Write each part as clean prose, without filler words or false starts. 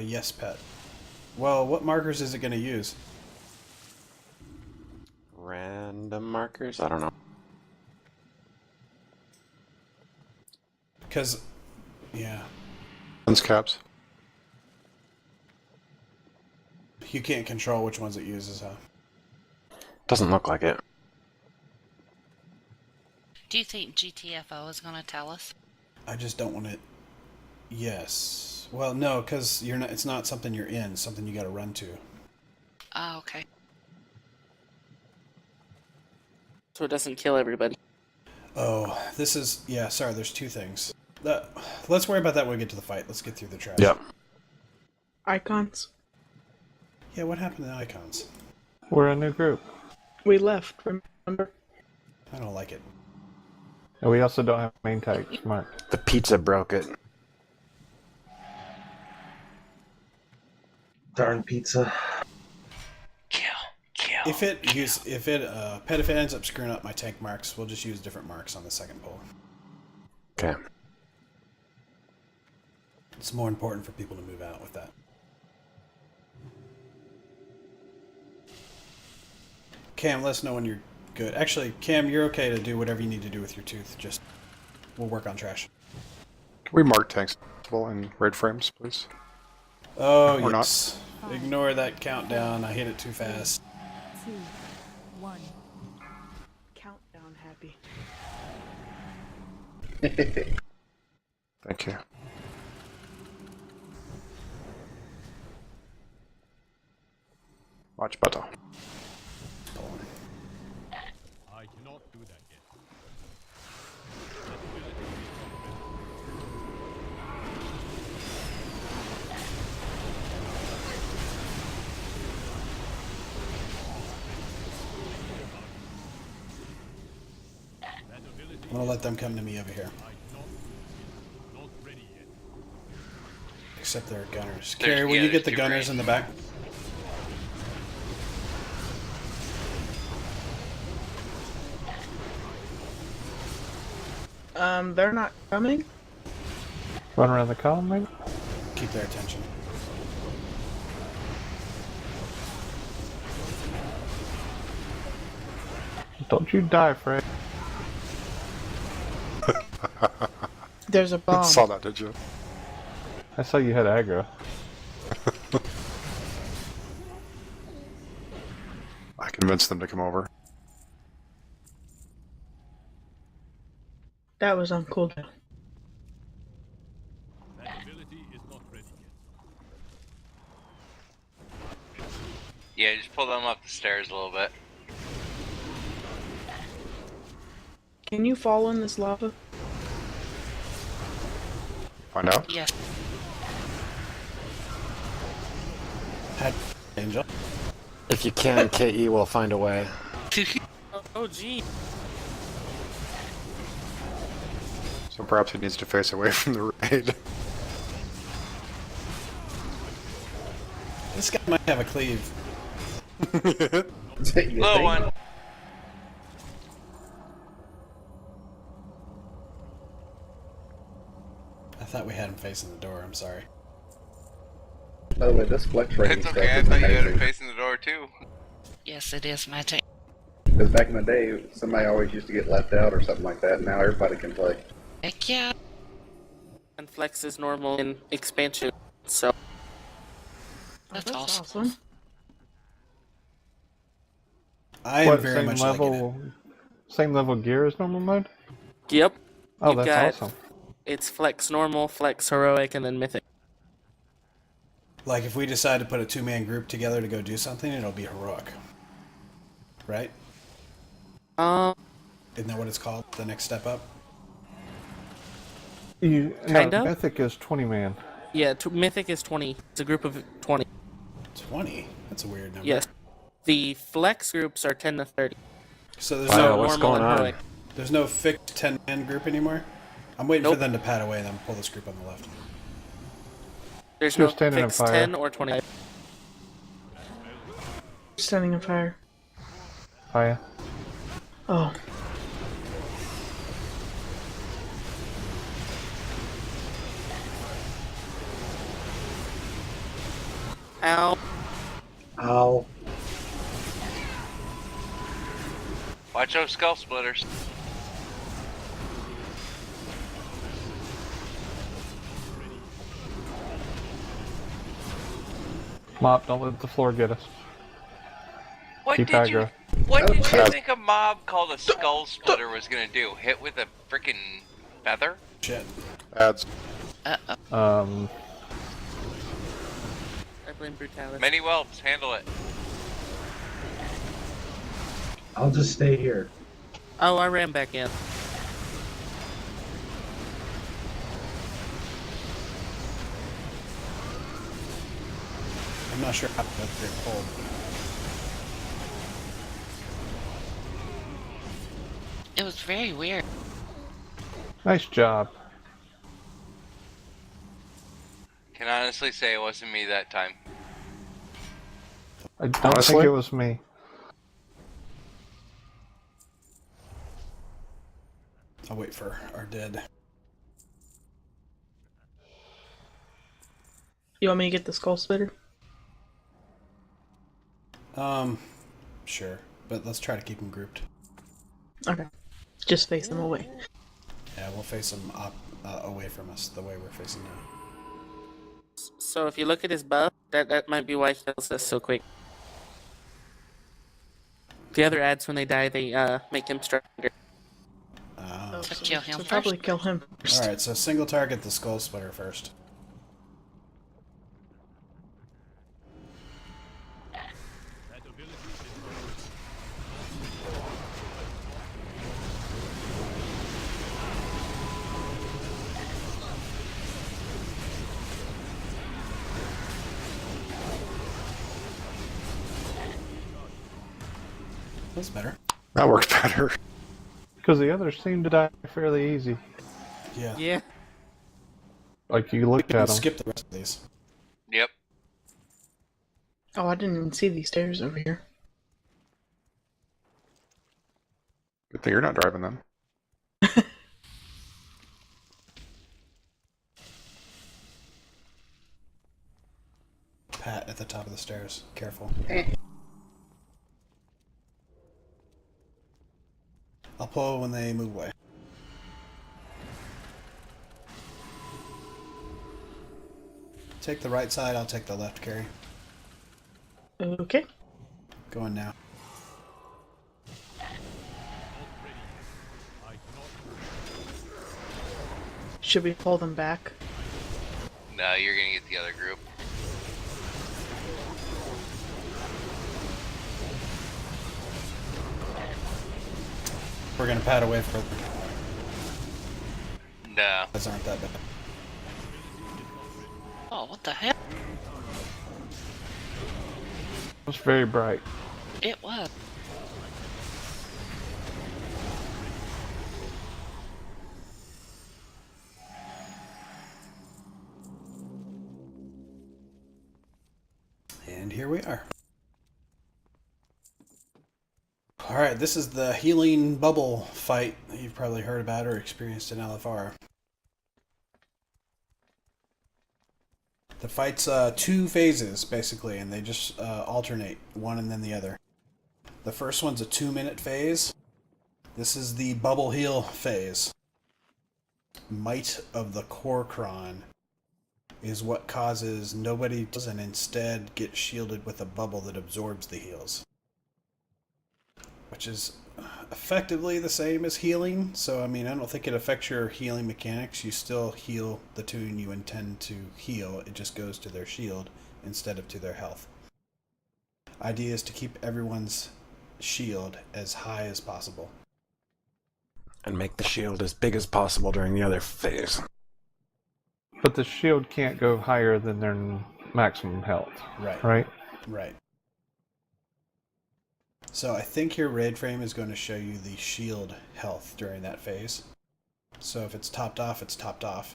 Yes, pet. Well, what markers is it going to use? Random markers? I don't know. Because, yeah. Lens caps. You can't control which ones it uses, huh? Doesn't look like it. Do you think GTFO is going to tell us? I just don't want it. Yes. Well, no, because you're not. It's not something you're in. It's something you got to run to. Oh, okay. So it doesn't kill everybody. Oh, this is... Yeah, sorry, there's two things. Let's worry about that when we get to the fight. Let's get through the trash. Yep. Icons. Yeah, what happened to the icons? We're a new group. We left, remember? I don't like it. And we also don't have main tags marked. The pizza broke it. Darn pizza. Kill. If it ends up screwing up my tank marks, we'll just use different marks on the second pole. Okay. It's more important for people to move out with that. Cam, let us know when you're good. Actually, Cam, you're okay to do whatever you need to do with your tooth. Just, we'll work on trash. Can we mark tanks in red frames, please? Oh, Or yes. Ignore that countdown. I hit it too fast. 2, 1. Countdown happy. Thank you. Watch button. I cannot do that yet. I'm gonna let them come to me over here. Not ready yet. Except they're gunners. Carrie, will you get the gunners in the back? They're not coming? Run around the column, maybe? Keep their attention. Don't you die, Fred. There's a bomb. Saw that, did you? I saw you had aggro. I convinced them to come over. That was on cooldown. That ability is not ready yet. Yeah, just pull them up the stairs a little bit. Can you fall in this lava? Find out? Yes. Angel. If you can, KE will find a way. Oh, gee. So perhaps he needs to face away from the raid. This guy might have a cleave. Little one. I thought we had him facing the door. I'm sorry. By the way, this flex rating It's stuff okay, I is thought you had it amazing. facing the door too. Yes, it is my tank. Because back in the day, somebody always used to get left out or something like that, and now everybody can play. Heck yeah. And flex is normal in expansion, so... That's awesome. awesome. I am What, very same much level, liking same level gear as normal mode? Yep. Oh, You've that's got- awesome. It's flex normal, flex heroic, and then mythic. it. Like, if we decide to put a two-man group together to go do something, it'll be heroic. Right? Um, Isn't that what it's called? The next step up? No, Kinda? Mythic is 20 man. yeah, mythic is 20. It's a group of 20. 20? That's a weird number. Yes. The flex groups are 10 to 30. So there's Wow, no what's normal going and on? heroic. there's no fixed 10-man group anymore? I'm waiting Nope. for them to pat away and then pull this group on the left. There's Just no standing on fixed fire. 10 or 20. Standing on fire. Fire. Oh. Ow. Ow. Watch those skull splitters. Mop, don't let the floor get us. What Keep did you? aggro. What did you shit. think a mob called a skull splitter was gonna do? Hit with a freaking feather? Shit. Ads. Um, I blame Brutalis. Many whelps, handle it. I'll just stay here. Oh, I ran back in. I'm not sure how to get pulled. It was very weird. nice job. Can honestly say it wasn't me that time. I don't Honestly? think it was me. I'll wait for our dead. You want me to get the skull splitter? Sure. But let's try to keep them grouped. Okay. Just face them away. Yeah, we'll face them away from us the way we're facing now. So if you look at his buff, that might be why he kills us so quick. The other ads, when they die, they make him stronger. So kill him So first. probably kill him first. Alright, so single target the skull splitter first. That ability is That's better. That worked better. Because the others seem to die fairly easy. Yeah. Yeah. Like you look We can at them. skip the rest of these. Yep. Oh, I didn't even see these stairs over here. Good thing you're not driving them. Pat at the top of the stairs. Careful. I'll pull when they move away. Take the right side, I'll take the left, Carrie. Okay. Going now. Should we pull them back? No, you're gonna get the other group. We're gonna pat away for No. those aren't that bad. Oh, what the hell? It was very bright. It was. And here we are. Alright, this is the healing bubble fight that you've probably heard about or experienced in LFR. The fight's two phases, basically, and they just alternate, one and then the other. The first one's a 2-minute phase. This is the bubble heal phase. Might of the Korkron is what causes nobody to and instead get shielded with a bubble that absorbs the heals. Which is effectively the same as healing, so I mean, I don't think it affects your healing mechanics. You still heal the tune you intend to heal, it just goes to their shield instead of to their health. Idea is to keep everyone's shield as high as possible. And make the shield as big as possible during the other phase. But the shield can't go higher than their maximum health. Right. Right? Right. So I think your raid frame is going to show you the shield health during that phase. So if it's topped off, it's topped off.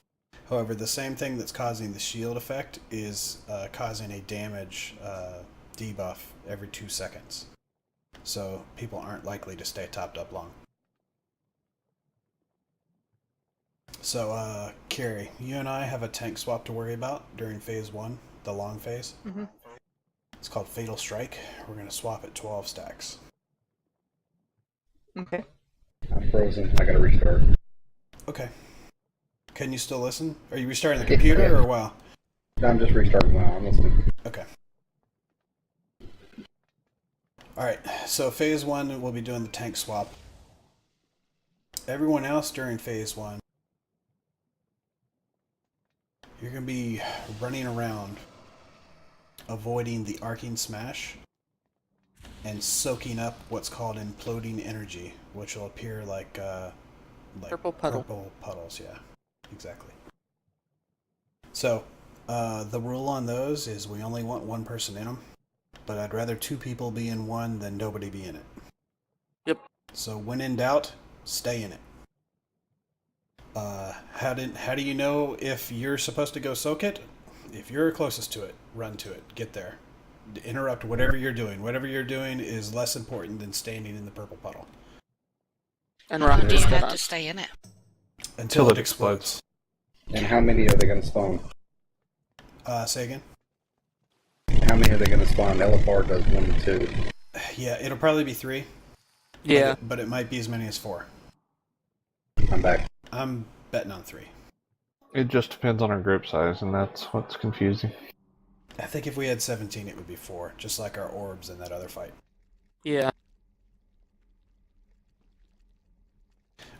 However, the same thing that's causing the shield effect is causing a damage debuff every 2 seconds. So people aren't likely to stay topped up long. So, Carrie, you and I have a tank swap to worry about during phase 1, the long phase. It's called Fatal Strike. We're going to swap at 12 stacks. Okay. I'm frozen. I gotta restart. Okay. Can you still listen? Are you restarting the computer or WoW? I'm just restarting now. I'm listening. Okay. Alright, so phase 1 we'll be doing the tank swap. Everyone else during phase 1, you're going to be running around avoiding the arcing smash and soaking up what's called imploding energy, which will appear like Purple puddle. Purple puddles, yeah. Exactly. So, the rule on those is we only want one person in them, but I'd rather 2 people be in one than nobody be in it. Yep. So when in doubt, stay in it. How do you know if you're supposed to go soak it? If you're closest to it, run to it. Get there. Interrupt whatever you're doing. Whatever you're doing is less important than standing in the purple puddle. And How long rock do you is have to stay in it? Until it explodes. And how many are they going to spawn? Say again? How many are they going to spawn? LFR does 1 to 2. Yeah, it'll probably be 3. Yeah. But it might be as many as 4. I'm back. I'm betting on 3. It just depends on our group size, and that's what's confusing. I think if we had 17, it would be 4, just like our orbs in that other fight. Yeah.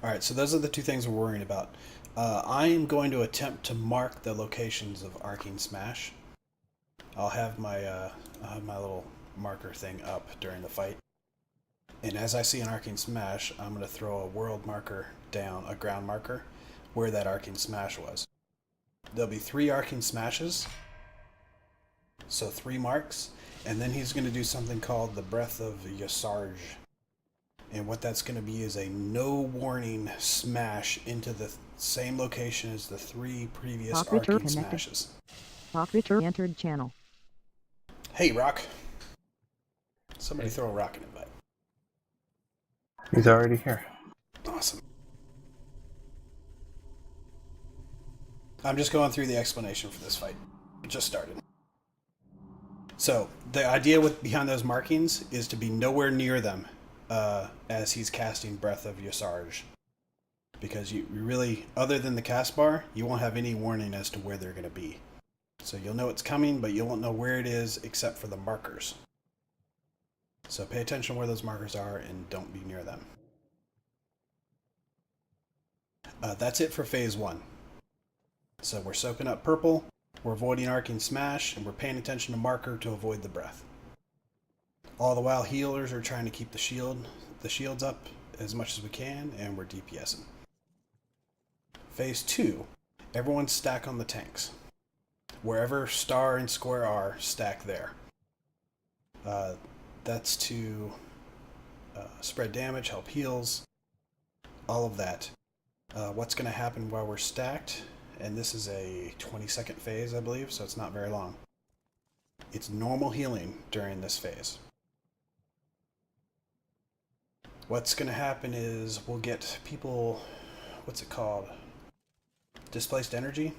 Alright, so those are the 2 things we're worrying about. I am going to attempt to mark the locations of Arcing Smash. I'll have my little marker thing up during the fight. And as I see an Arcing Smash, I'm going to throw a world marker down, a ground marker, where that Arcing Smash was. There'll be 3 Arcing Smashes, so 3 marks, and then he's going to do something called the Breath of Yasarj. And what that's going to be is a no-warning smash into the same location as the 3 previous Arcing Smashes. Operator entered channel. Hey, Rock. Somebody throw a Rock an invite. He's already here. Awesome. I'm just going through the explanation for this fight. It just started. So, the idea behind those markings is to be nowhere near them as he's casting Breath of Yasarj. Because you really, other than the cast bar, you won't have any warning as to where they're going to be. So you'll know it's coming, but you won't know where it is except for the markers. So pay attention where those markers are and don't be near them. That's it for phase 1. So we're soaking up purple, we're avoiding Arcing Smash, and we're paying attention to marker to avoid the breath. All the while healers are trying to keep the shields up as much as we can, and we're DPSing. Phase 2, everyone stack on the tanks. Wherever star and square are, stack there. That's to spread damage, help heals, all of that. What's going to happen while we're stacked, and this is a 20-second phase, I believe, so it's not very long. It's normal healing during this phase. What's going to happen is we'll get people, what's it called? Displaced energy.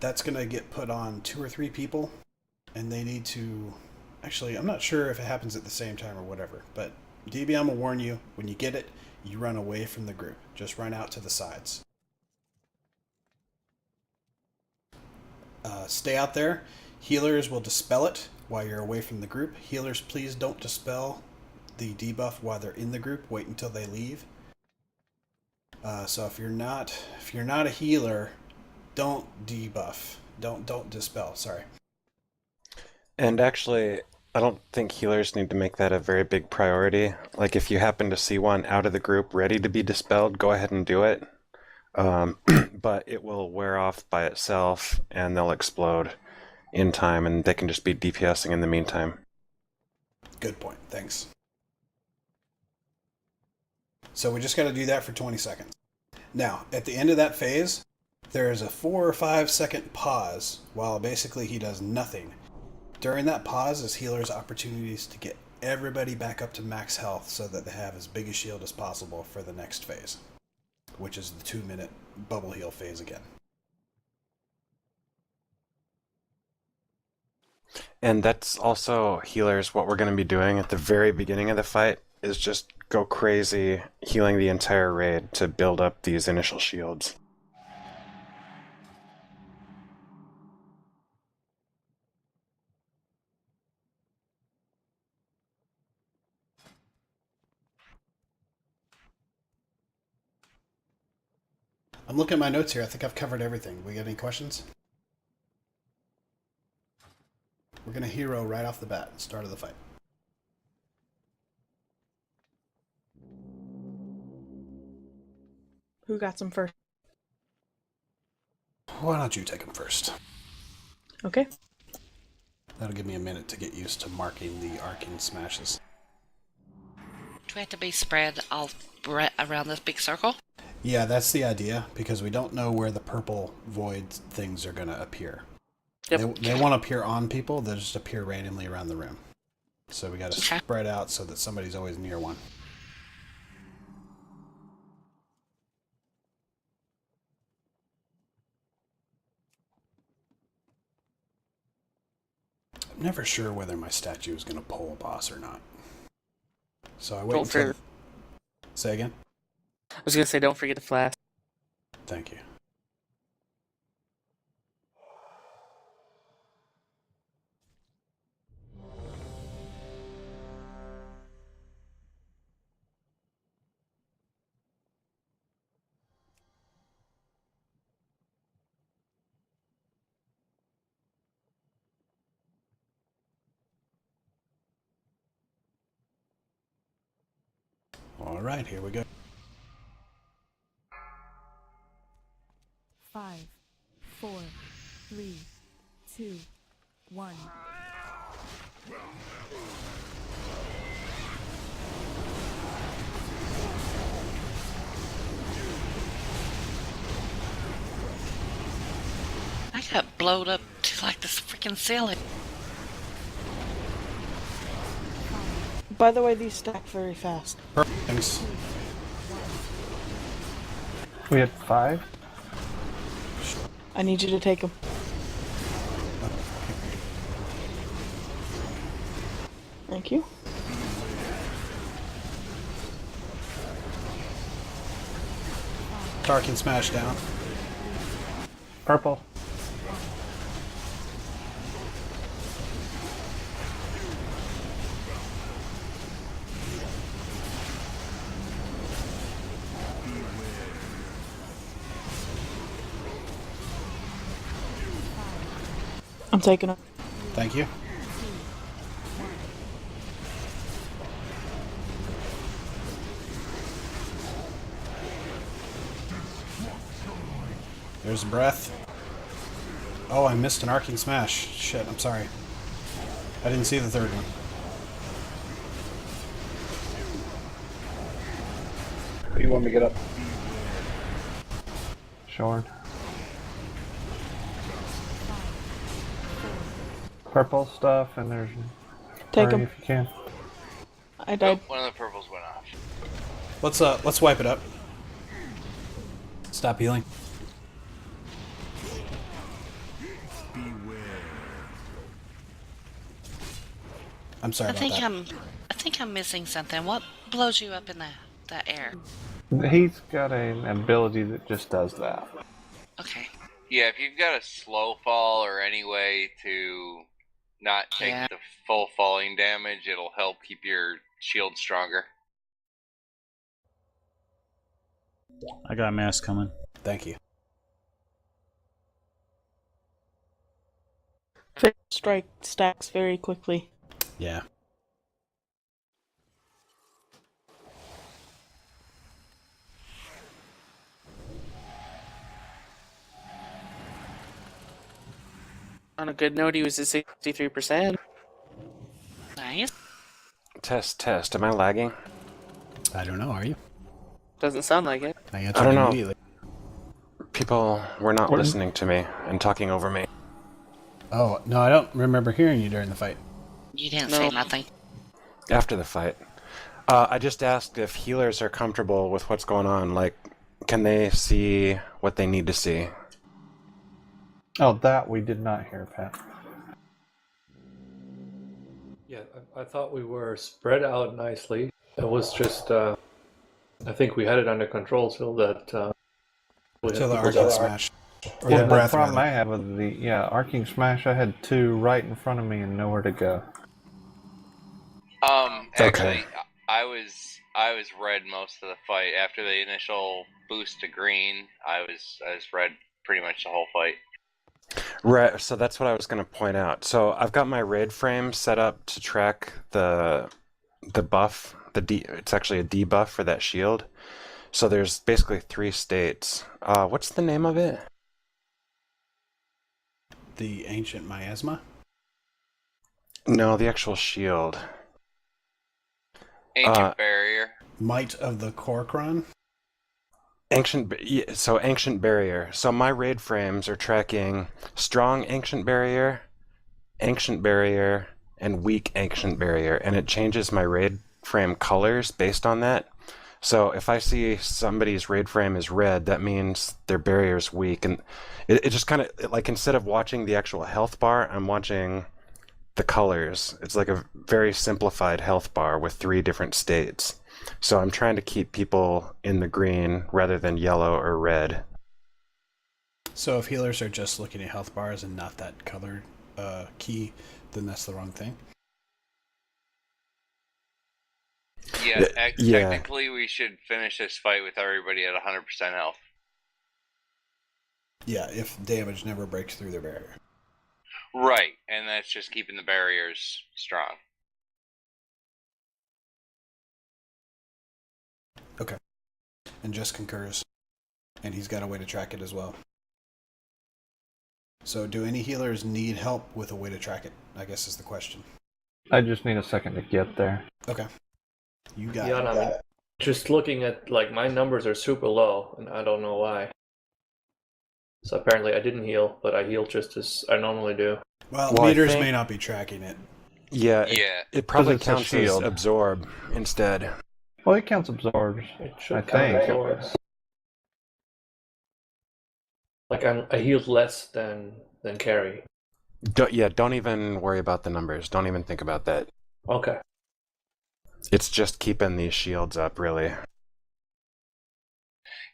That's going to get put on 2 or 3 people, and they need to... Actually, I'm not sure if it happens at the same time or whatever, but DBM will warn you, when you get it, you run away from the group. Just run out to the sides. Stay out there. Healers will dispel it while you're away from the group. Healers, please don't dispel the debuff while they're in the group. Wait until they leave. So if you're not a healer, don't debuff. Don't dispel. Sorry. And actually, I don't think healers need to make that a very big priority. Like if you happen to see one out of the group ready to be dispelled, go ahead and do it. But it will wear off by itself and they'll explode in time and they can just be DPSing in the meantime. Good point. Thanks. So we just got to do that for 20 seconds. Now, at the end of that phase, there is a 4 or 5 second pause while basically he does nothing. During that pause is healers' opportunities to get everybody back up to max health so that they have as big a shield as possible for the next phase, which is the 2-minute bubble heal phase again. And that's also, healers, what we're going to be doing at the very beginning of the fight is just go crazy healing the entire raid to build up these initial shields. I'm looking at my notes here. I think I've covered everything. We got any questions? We're going to hero right off the bat, start of the fight. Who got some first? Why don't you take them first? Okay. That'll give me a minute to get used to marking the arcane smashes. Do we have to be spread all around this big circle? Yeah, that's the idea, because we don't know where the purple void things are going to appear. Yep. They won't appear on people, they'll just appear randomly around the room. So we got to Okay. spread out so that somebody's always near one. I'm never sure whether my statue is going to pull a boss or not. So I wait Don't until... forget. Say again? I was gonna say, don't forget the flash. Thank you. All right, here we go. 5, 4, 3, 2, 1. I got blowed up to like this freaking ceiling. By the way, these stack very fast. Perfect. Thanks. We had 5. I need you to take them. Thank you. Tarkin smash down. Purple. I'm taking them. Thank you. There's a breath. Oh, I missed an arcing smash. Shit, I'm sorry. I didn't see the third one. Do you want me to get up? Sure. Purple stuff, and there's... Take hurry 'em. if you can. I died. One of the purples went off. Let's wipe it up. Stop healing. I'm sorry about that. I think I'm missing something. What blows you up in the air? He's got an ability that just does that. Okay. Yeah, if you've got a slow fall or any way to not take Yeah. the full falling damage, it'll help keep your shield stronger. I got a mask coming. Thank you. Strike stacks very quickly. Yeah. On a good note, he was at 63%. Nice. Test. Am I lagging? I don't know, are you? Doesn't sound like it. I answered I don't know. immediately. People were not What? listening to me and talking over me. Oh, no, I don't remember hearing you during the fight. You didn't No. say nothing. After the fight. I just asked if healers are comfortable with what's going on. Like, can they see what they need to see? Oh, that we did not hear, Pat. Yeah, I thought we were spread out nicely. It was just, I think we had it under control till that. We had Till the people arcing die. smash. Or Well, the the breath, problem rather. I have with the arcing smash, I had two right in front of me and nowhere to go. Actually, I was red most of the fight. After the initial boost to green, I was red pretty much the whole fight. Right, so that's what I was going to point out. So I've got my raid frame set up to track the buff. It's actually a debuff for that shield. So there's basically 3 states. What's the name of it? The ancient miasma? No, the actual shield. Ancient barrier. Might of the Korkron? Ancient barrier. So my raid frames are tracking strong ancient barrier, and weak ancient barrier, and it changes my raid frame colors based on that. So if I see somebody's raid frame is red, that means their barrier is weak, and it just kind of like instead of watching the actual health bar, I'm watching the colors. It's like a very simplified health bar with 3 different states. So I'm trying to keep people in the green rather than yellow or red. So if healers are just looking at health bars and not that colored key, then that's the wrong thing. Yeah, Yeah. technically we should finish this fight with everybody at 100% health. Yeah, if damage never breaks through their barrier. Right, and that's just keeping the barriers strong. Okay. And just concurs. And he's got a way to track it as well. So do any healers need help with a way to track it? I guess is the question. I just need a second to get there. Okay. You got Yeah, it. I mean, just looking at, like, my numbers are super low, and I don't know why. So apparently I didn't heal, but I healed just as I normally do. Well, Well, I meters think- may not be tracking it. Yeah, Yeah. it probably it's a counts as shield. absorb instead. Well, it counts absorbs. It should I count think. as yours. Like, I healed less than carry. Don't even worry about the numbers. Don't even think about that. Okay. It's just keeping these shields up, really.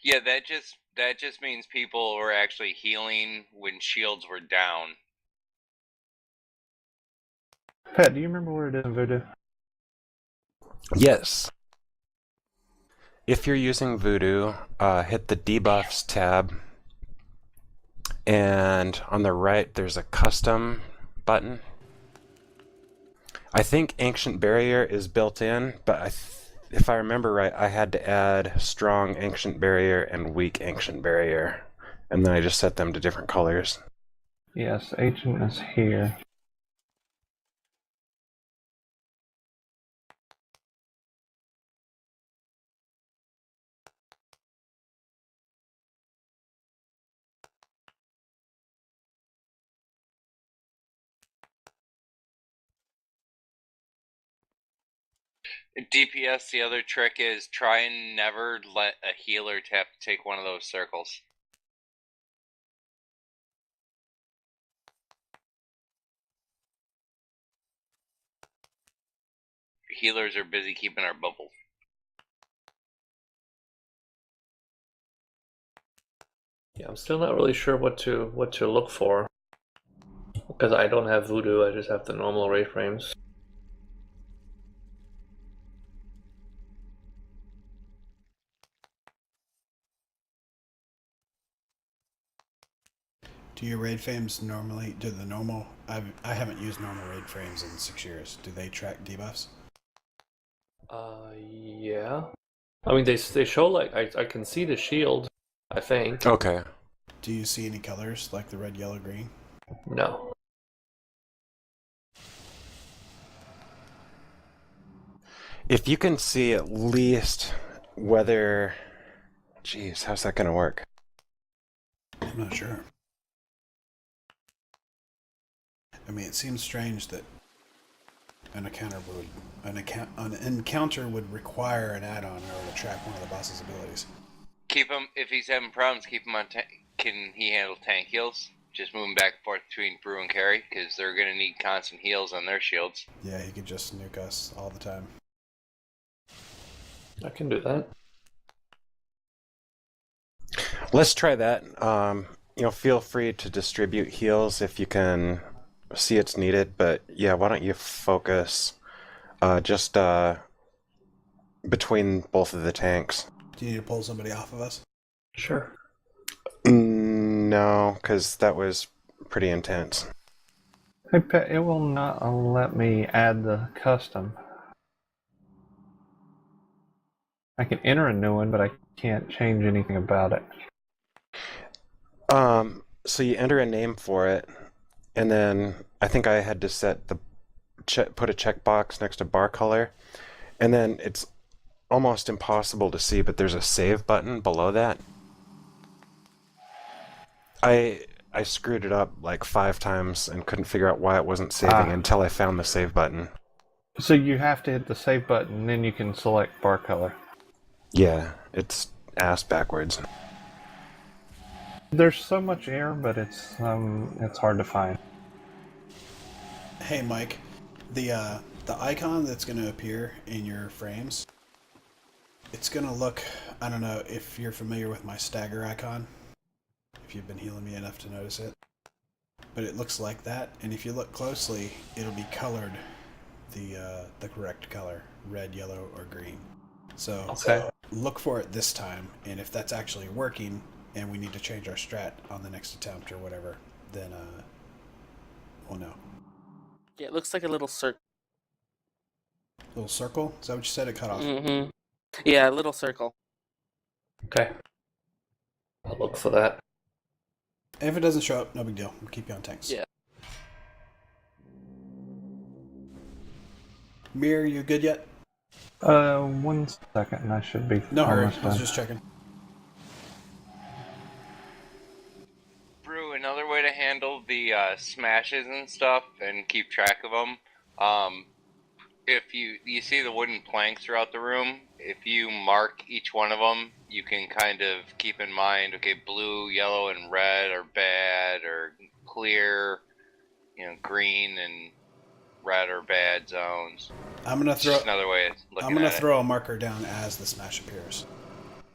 Yeah, that just means people were actually healing when shields were down. Pat, do you remember where it is in Voodoo? Yes. If you're using Voodoo, hit the debuffs tab, and on the right there's a custom button. I think Ancient Barrier is built in, but if I remember right, I had to add Strong Ancient Barrier and Weak Ancient Barrier, and then I just set them to different colors. Yes, Ancient is here. DPS, the other trick is try and never let a healer take one of those circles. Healers are busy keeping our bubble. Yeah, I'm still not really sure what to look for. Because I don't have Voodoo, I just have the normal raid frames. Do your raid frames normally do the normal? I haven't used normal raid frames in 6 years. Do they track debuffs? Yeah. I mean, they show, like, I can see the shield, I think. Okay. Do you see any colors like the red, yellow, green? No. If you can see at least whether... Jeez, how's that going to work? I'm not sure. I mean, it seems strange that an encounter would require an add-on in order to track one of the boss's abilities. Keep him, if he's having problems, keep him on can he handle tank heals? just moving back and forth between Brew and Carry, because they're going to need constant heals on their shields. Yeah, he could just nuke us all the time. I can do that. Let's try that. Feel free to distribute heals if you can see it's needed, but yeah, why don't you focus just between both of the tanks? Do you need to pull somebody off of us? Sure. No, because that was pretty intense. Hey, Pet, it will not let me add the custom. I can enter a new one, but I can't change anything about it. So you enter a name for it, and then I think I had to set put a checkbox next to bar color, and then it's almost impossible to see, but there's a save button below that. I screwed it up like 5 times and couldn't figure out why it wasn't saving until I found the save button. So you have to hit the save button, and then you can select bar color. Yeah, it's ass backwards. There's so much air, but it's hard to find. Hey, Mike, the icon that's going to appear in your frames, it's going to look, I don't know if you're familiar with my stagger icon, if you've been healing me enough to notice it, but it looks like that, and if you look closely, it'll be colored the correct color, red, yellow, or green. So look for it this time, and if that's actually working, and we need to change our strat on the next attempt or whatever, then we'll know. Yeah, it looks like a little circle. Little circle? Is that what you said? It cut off. Mm-hmm. Yeah, a little circle. Okay. I'll look for that. If it doesn't show up, no big deal. We'll keep you on tanks. Yeah. Mir, you good yet? 1 second, and I should be. No hurry. almost I was done. just checking. Brew, another way to handle the smashes and stuff and keep track of them, if you see the wooden planks throughout the room, if you mark each one of them, you can kind of keep in mind, okay, blue, yellow, and red are bad, or clear, green and red are bad zones. I'm gonna throw. Just another way of looking I'm gonna at it. throw a marker down as the smash appears.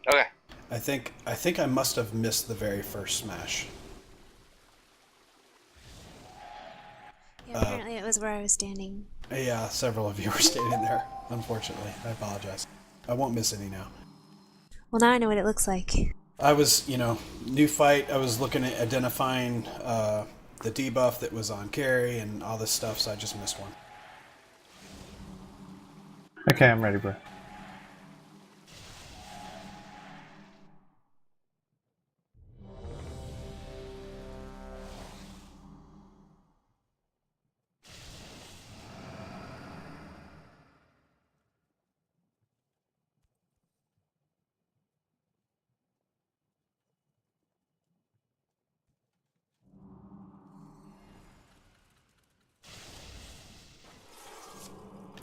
Okay. I think I must have missed the very first smash. Yeah, apparently it was where I was standing. Yeah, several of you were standing there. Unfortunately, I apologize. I won't miss any now. Well, now I know what it looks like. I was, new fight. I was looking at identifying the debuff that was on carry and all this stuff, so I just missed one. Okay, I'm ready, bro.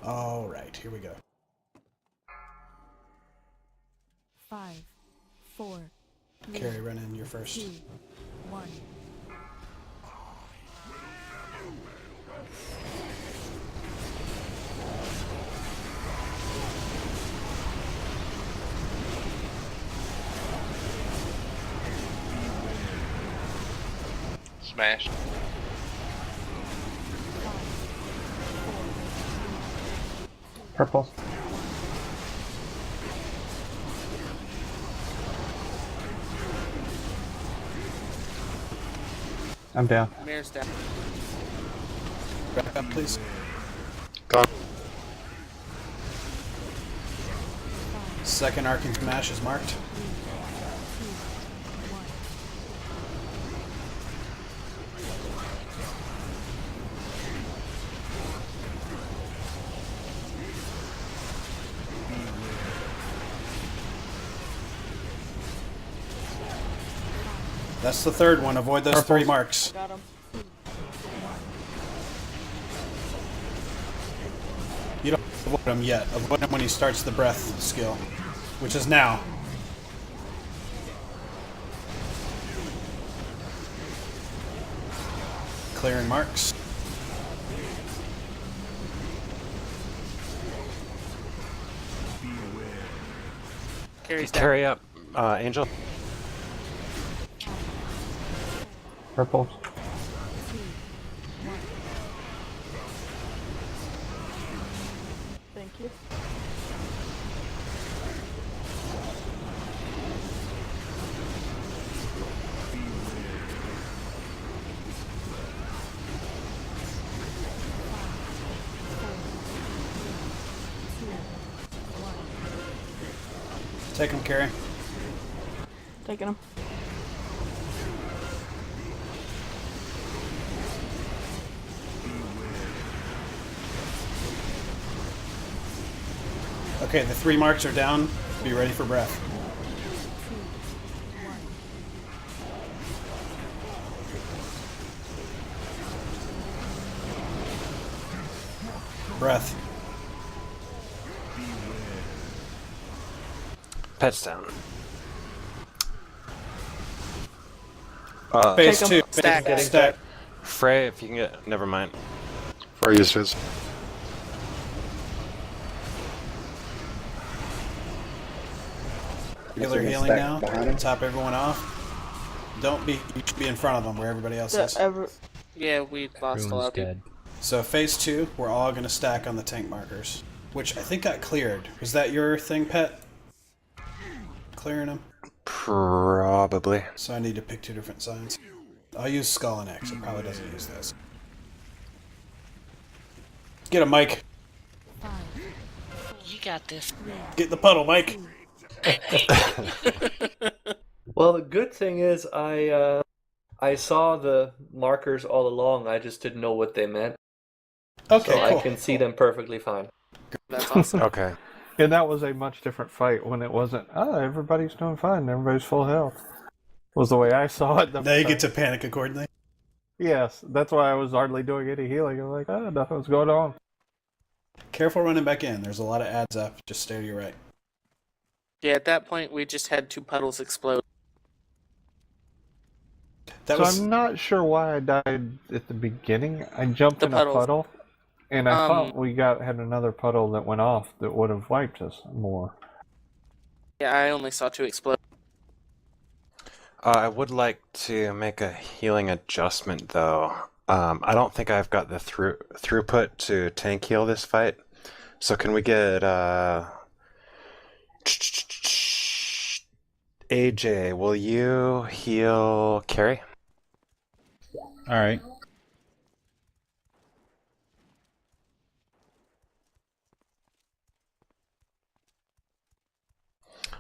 All right, here we go. 5, 4, 3, Carry, run in. You're first. 2, 1. Smash. Purple. I'm down. Mirror's down. Back up, please. Gone. Second arcing smash is marked. That's the third one. Avoid those three marks. Got him. You don't avoid him yet. Avoid him when he starts the breath skill, which is now. Clearing marks. Carries down. Carry up, Angel. Purple. Thank you. Take him, Carrie. Taking him. Okay, the 3 marks are down. Be ready for breath. Breath. Pets down. Phase Take 'em. 2. Stack. Getting Stack. Frey, if you can get. Never mind. For used his. Healer Is there a healing stack now. behind him? Top everyone off. Don't be. You should be in front of them where everybody else is. Yeah, we lost a lot of people. So phase 2, we're all going to stack on the tank markers, which I think got cleared. Was that your thing, Pet? Clearing them? Probably. So I need to pick 2 different signs. I'll use Skull and X. It probably doesn't use this. Get a Mike. You got this. Get in the puddle, Mike. Well, the good thing is I saw the markers all along. I just didn't know what they meant. Okay, So cool. I can see them perfectly fine. That's awesome. Okay. And that was a much different fight when it wasn't, everybody's doing fine, everybody's full health. Was the way I saw it. Now you get to panic accordingly. Yes, that's why I was hardly doing any healing. I was like, nothing was going on. Careful running back in. There's a lot of ads up. Just stay to your right. Yeah, at that point, we just had 2 puddles explode. That So was I'm not sure why I died at the beginning. I jumped The in puddles. a puddle, and I Um, thought we had another puddle that went off that would have wiped us more. Yeah, I only saw 2 explode. I would like to make a healing adjustment, though. I don't think I've got the throughput to tank heal this fight. So can we get AJ? Will you heal Carrie? All right.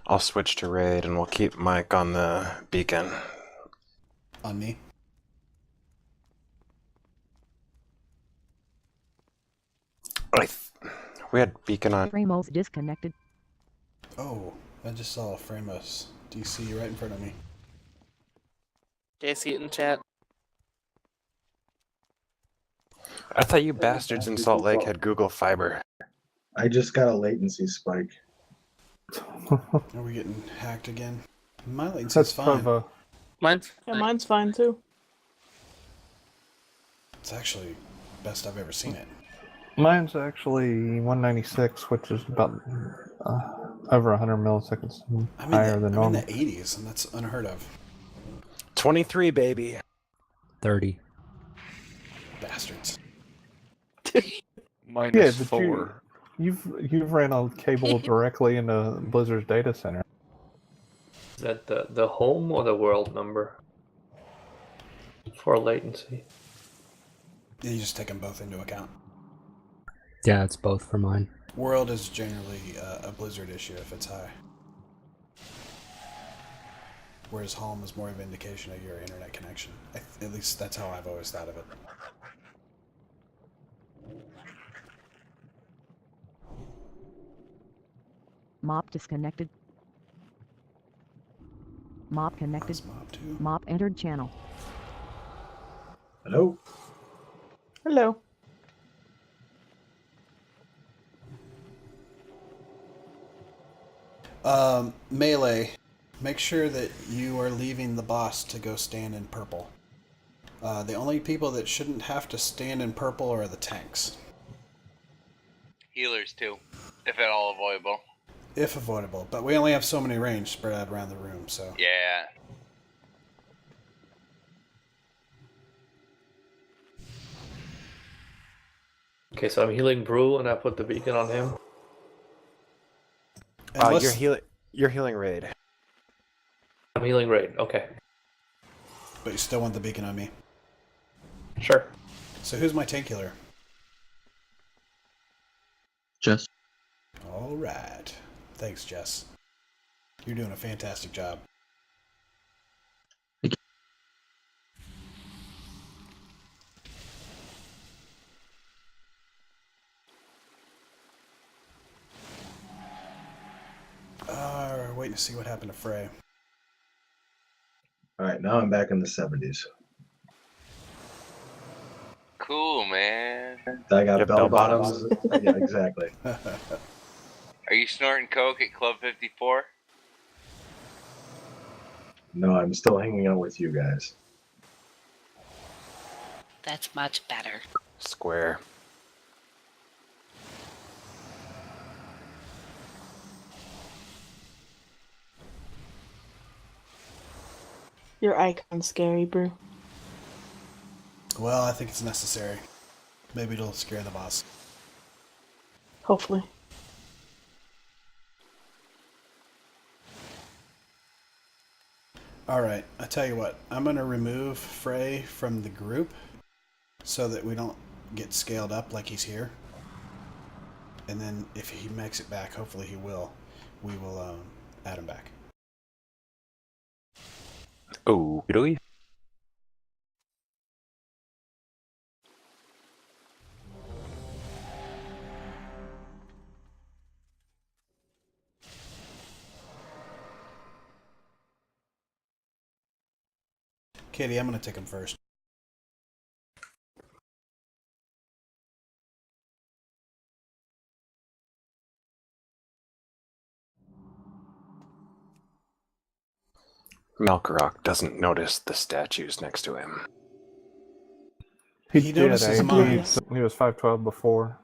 I'll switch to raid, and we'll keep Mike on the beacon. on me. We had beacon on. Framos disconnected. Oh, I just saw Framos DC right in front of me. Okay, I see it in chat. I thought you bastards in Salt Lake had Google Fiber. I just got a latency spike. Are we getting hacked again? My latency's That's fine. Prova. Mine's Mine's fine too. It's actually best I've ever seen it. Mine's actually 196, which is about over 100 milliseconds higher than I'm in normal. the 80s, and that's unheard of. 23, baby. 30. Bastards. Minus but 4. You've ran a cable directly into Blizzard's data center. Is that the home or the world number for latency? Yeah, you just take them both into account. Yeah, it's both for mine. World is generally a Blizzard issue if it's high. Whereas home is more of an indication of your internet connection. At least that's how I've always thought of it. Mop disconnected. Mop connected. Is Mob too? Mop entered channel. Hello? Hello. Melee. Make sure that you are leaving the boss to go stand in purple. The only people that shouldn't have to stand in purple are the tanks. Healers too, if at all avoidable. If avoidable, but we only have so many range spread out around the room, so... Yeah. Okay, so I'm healing Brew, and I put the beacon on him. You're healing Raid. I'm healing Raid, okay. But you still want the beacon on me. Sure. So who's my tank healer? Jess. Alright. Thanks, Jess. You're doing a fantastic job. Waiting to see what happened to Frey. Alright, now I'm back in the 70s. Cool, man. I got bell bottoms. Yeah, exactly. Are you snorting coke at Club 54? No, I'm still hanging out with you guys. That's much better. Square. Your icon's scary, Brew. Well, I think it's necessary. Maybe it'll scare the boss. Hopefully. Alright, I tell you what. I'm going to remove Frey from the group so that we don't get scaled up like he's here. And then if he makes it back, hopefully he will, we will add him back. Oh, really? Katie, I'm going to take him first. Malkorak doesn't notice the statues next to him. He notices mine. He was 512 before.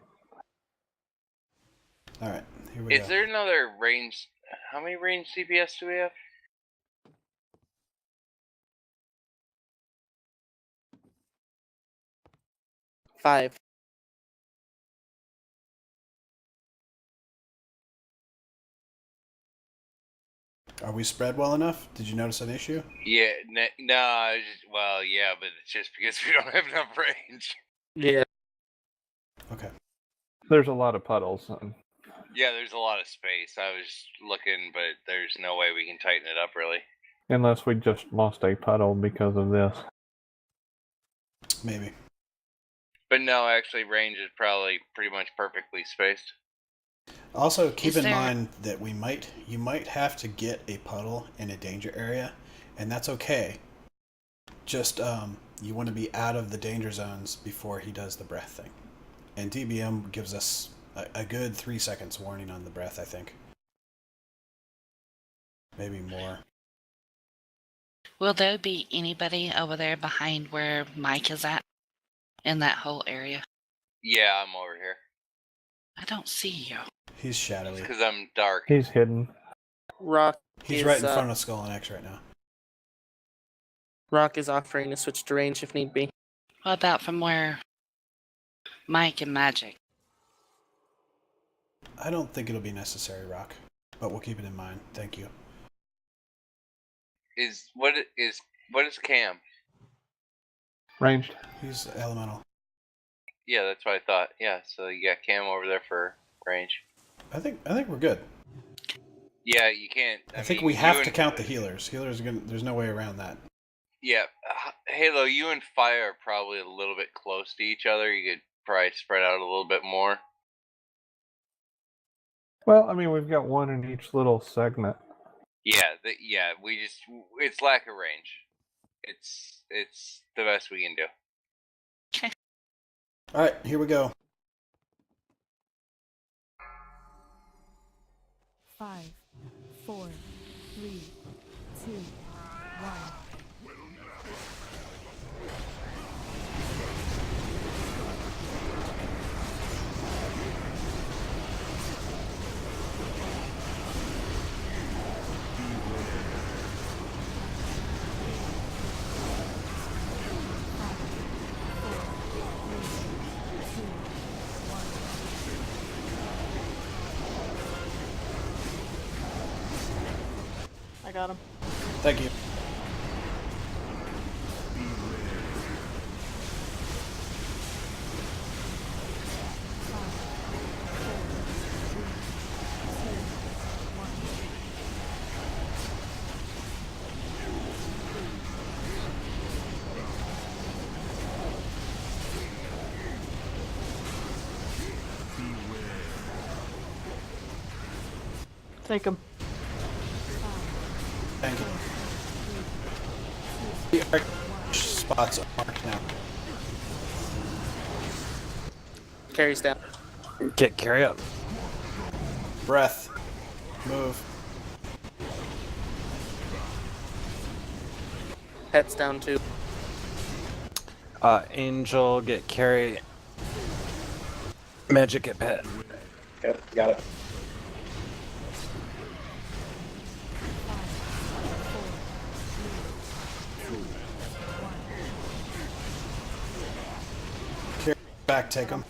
Alright, here we go. Is there another range? How many range CPS do we have? Five. Are we spread well enough? Did you notice an issue? Yeah, no, well, yeah, but it's just because we don't have enough range. Yeah. Okay. There's a lot of puddles. Yeah, there's a lot of space. I was looking, but there's no way we can tighten it up, really. Unless we just lost a puddle because of this. Maybe. But no, actually, range is probably pretty much perfectly spaced. Also, keep in mind that you might have to get a puddle in a danger area, and that's okay. Just, you want to be out of the danger zones before he does the breath thing. And DBM gives us a good 3 seconds warning on the breath, I think. Maybe more. Will there be anybody over there behind where Mike is at? In that whole area? Yeah, I'm over here. I don't see you. He's shadowy. Because I'm dark. He's hidden. Rock. He's right in front of Skull and X right now. Rock is offering to switch to range if need be. What about from where Mike and Magic? I don't think it'll be necessary, Rock. But we'll keep it in mind. Thank you. What is Cam? Ranged. He's elemental. Yeah, that's what I thought. Yeah, so you got Cam over there for range. I think we're good. Yeah, you can't. I think we have to count the healers. Healers are gonna. There's no way around that. Yeah, Halo, you and Fire are probably a little bit close to each other. You could probably spread out a little bit more. Well, I mean, we've got one in each little segment. Yeah, it's lack of range. It's the best we can do. Okay. All right, here we go. 5, 4, 3, 2, 1. got him. Thank you. Take him. Thank you. The arc spots are marked now. Carries down. Get carry up. Breath. Move. Heads down too. Angel, get carry. Magic, get pet. Okay, got it. Carry back, take them.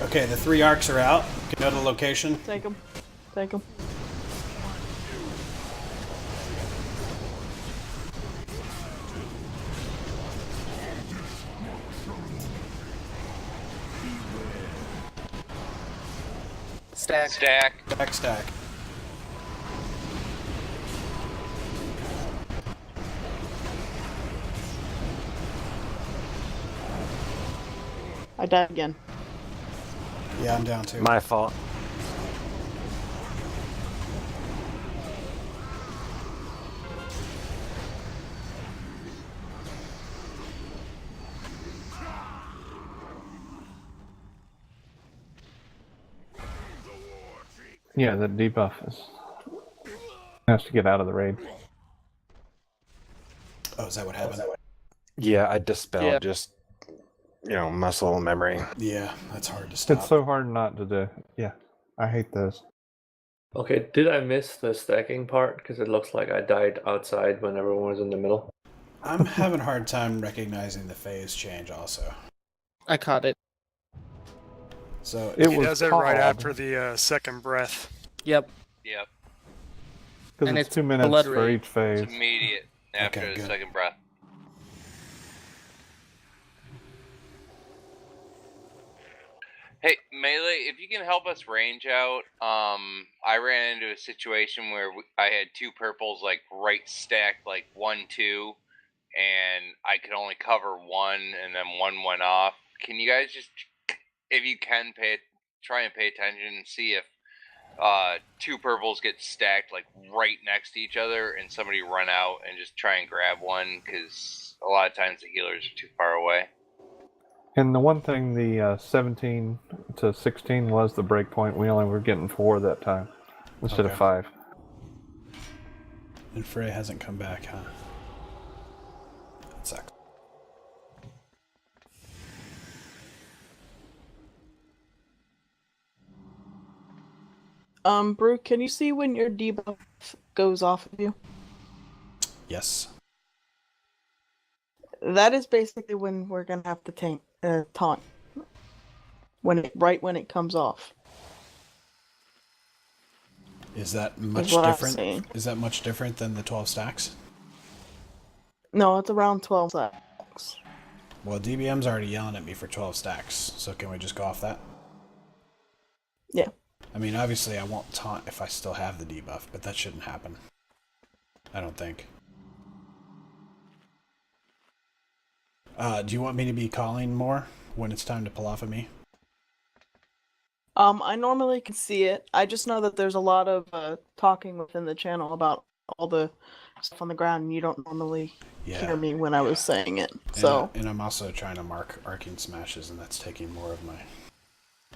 Okay, the 3 arcs are out. You can go to the location. Take him. Take him. Stack. Stack. Stack. I died again. Yeah, I'm down too. My fault. Yeah, the debuff has to get out of the raid. Oh, is that what happened? Yeah, I dispelled Yeah. just, muscle memory. Yeah, that's hard to stop. It's so hard not to do. Yeah, I hate those. Okay, did I miss the stacking part? Because it looks like I died outside when everyone was in the middle. I'm having a hard time recognizing the phase change also. I caught it. So It He was does it right called- after the second breath. Yep. Yep. Because And it's it's 2 minutes blood for rage. each phase. It's immediate after Okay, the good. second breath. Hey, Melee, if you can help us range out, I ran into a situation where I had 2 purples like right stacked like 1-2, and I could only cover 1, and then 1 went off. Can you guys just, if you can, try and pay attention and see if 2 purples get stacked like right next to each other, and somebody run out and just try and grab one, because a lot of times the healers are too far away. And the one thing, the 17 to 16 was the break point. We only were getting 4 that time instead of Okay. 5. And Frey hasn't come back, huh? That sucks. Brew, can you see when your debuff goes off of you? Yes. That is basically when we're gonna have to taunt. Right when it comes off. Is that much what I'm different? saying. Is that much different than the 12 stacks? No, it's around 12 stacks. Well, DBM's already yelling at me for 12 stacks, so can we just go off that? Yeah. I mean, obviously I won't taunt if I still have the debuff, but that shouldn't happen. I don't think. Do you want me to be calling more when it's time to pull off of me? I normally can see it. I just know that there's a lot of talking within the channel about all the stuff on the ground, and you don't normally hear me when I was saying it. So And I'm also trying to mark arcing smashes, and that's taking more of my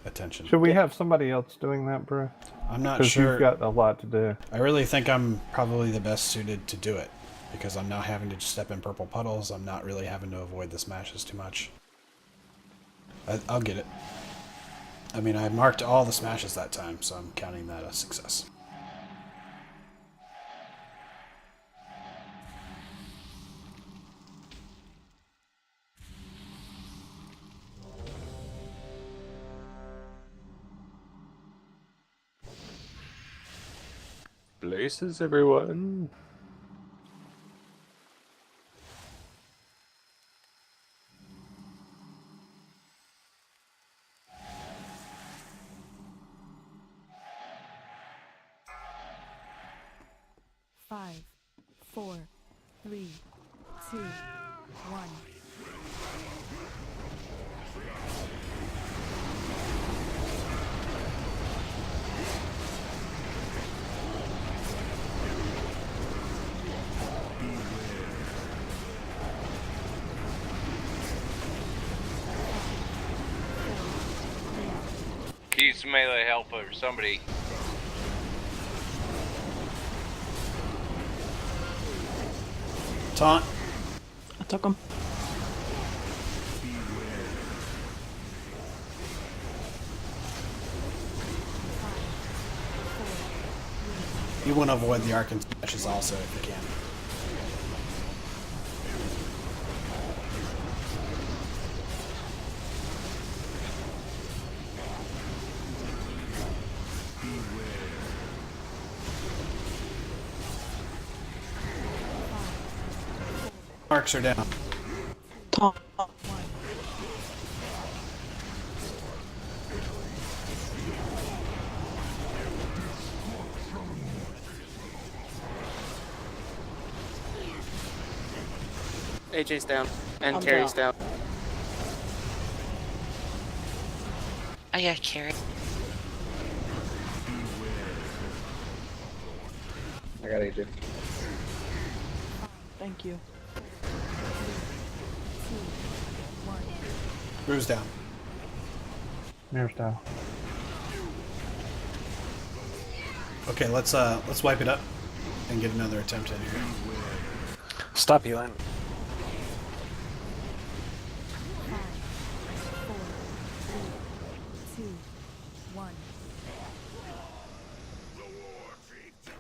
attention. Should we have somebody else doing that, bro? I'm not Because sure. you've got a lot to do. I really think I'm probably the best suited to do it, because I'm not having to step in purple puddles. I'm not really having to avoid the smashes too much. I'll get it. I mean, I marked all the smashes that time, so I'm counting that a success. Places, everyone. Five, four, three, two, one. Use melee help or somebody. Taunt. I took him. You want to avoid the arc and smashes also if you can. Marks are down. Tom. AJ's down. And I'm Carrie's down. I got carried. I got AJ. Thank you. Bruce down. Mirror's down. Okay, let's wipe it up and get another attempt in here. Stop healing.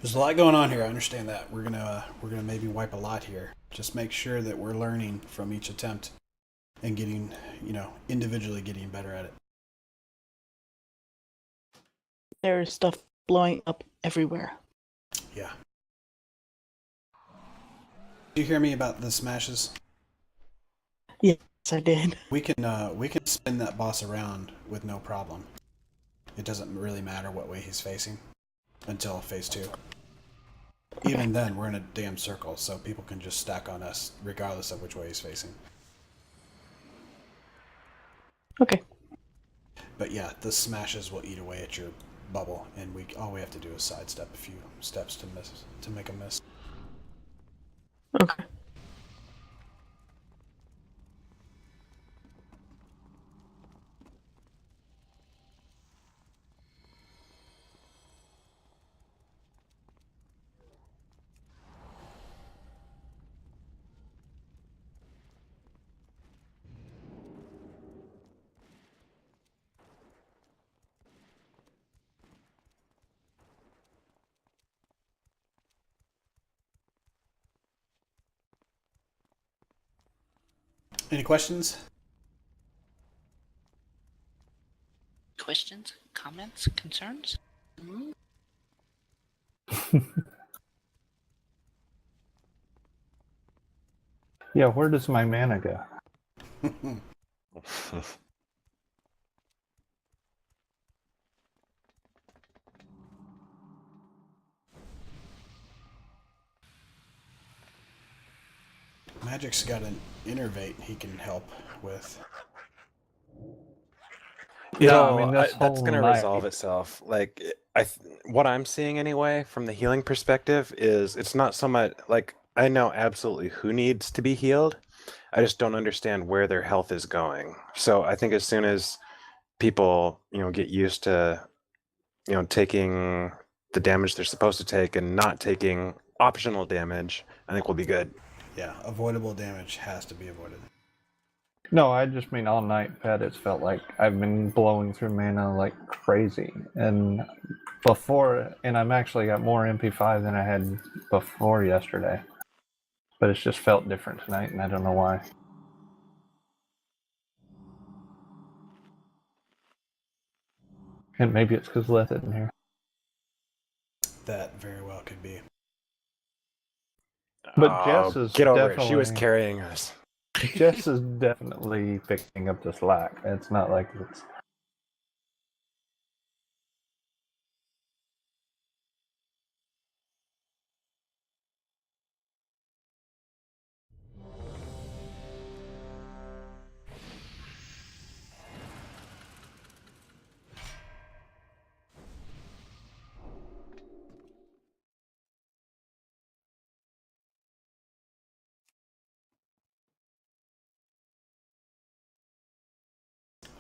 There's a lot going on here. I understand that. We're gonna maybe wipe a lot here. Just make sure that we're learning from each attempt and getting, individually getting better at it. There's stuff blowing up everywhere. Yeah. Did you hear me about the smashes? Yes, I did. We can spin that boss around with no problem. It doesn't really matter what way he's facing until phase 2. Okay. Even then, we're in a damn circle, so people can just stack on us regardless of which way he's facing. Okay. But yeah, the smashes will eat away at your bubble, and all we have to do is sidestep a few steps to make a miss. Okay. Any questions? Questions? Comments? Concerns? Yeah, where does my mana go? Magic's got an innervate he can help with. Yeah, I mean, that's whole going to night- resolve itself. Like, what I'm seeing anyway, from the healing perspective, is it's not so much like I know absolutely who needs to be healed. I just don't understand where their health is going. So I think as soon as people, get used to, taking the damage they're supposed to take and not taking optional damage, I think we'll be good. Yeah, avoidable damage has to be avoided. No, I just mean all night, Pat. It's felt like I've been blowing through mana like crazy, and I'm actually got more MP5 than I had before yesterday. But it's just felt different tonight, and I don't know why. And maybe it's because Leth isn't here. That very well could be. But Jess is get over definitely... it. She was carrying us. Jess is definitely picking up the slack. It's not like it's...